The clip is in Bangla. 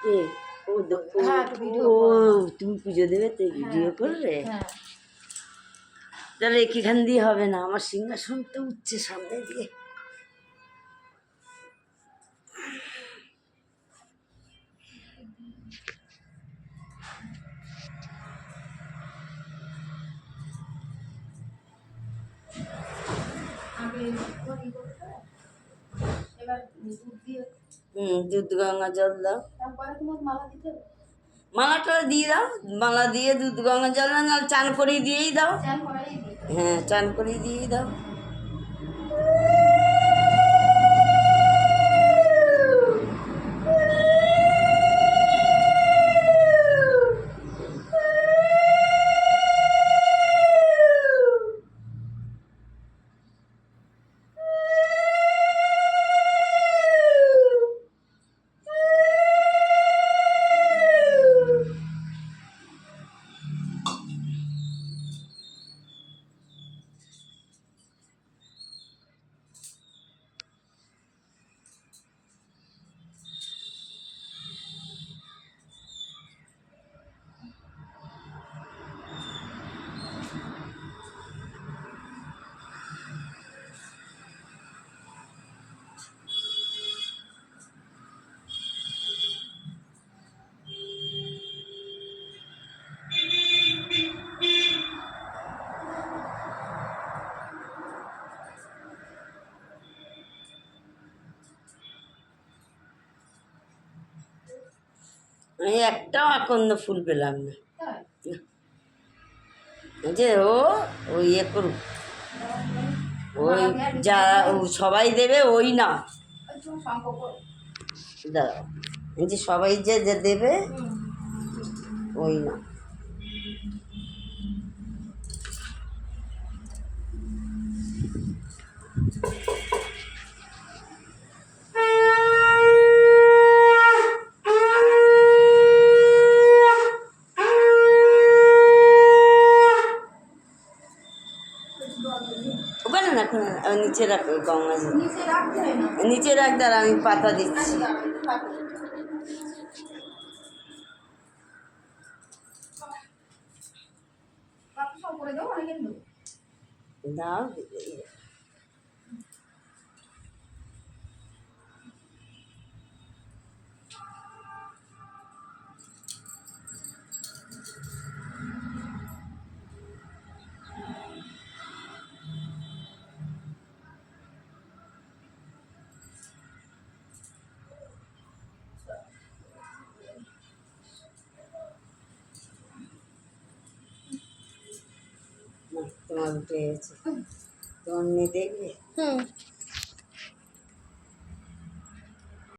কে? ও হ্যাঁ, একটু ভিডিও ও করো। তুমি পুজো দেবে তো ভিডিও হ্যাঁ, করবে? হ্যাঁ। তাহলে এখান দিয়ে হবে না, আমার সিংহাসন তো উঠছে সামনে দিয়ে। এবার দুধ দিয়ে দুধ গঙ্গা জল দাও। তারপরে তোমার মালা দিতে হবে। মালাটা দিয়ে দাও, মালা দিয়ে দুধ গঙ্গা জল না চান করিয়ে দিয়েই দাও। চান করাই দিই। হ্যাঁ, চান করিয়ে দিয়েই দাও। আমি একটাও আকন্দ ফুল পেলাম না। তাই? যে ও ইয়ে করুক, ওই যারা সবাই দেবে ওই না। ওই তোমার সম্পর্ক। দাঁড়াও, এই যে সবাই যে যে দেবে ওই না। ওখানে না, ওখানে না, নিচে রাখ গঙ্গা জল। নিচে রাখতে হয় না। নিচে রাখ, দাঁড়া আমি পাতা দিচ্ছি। সব করে দাও, অনেক দেবো। দাও। তোমার উঠে গেছে, তোমার মেয়ে দেখবে।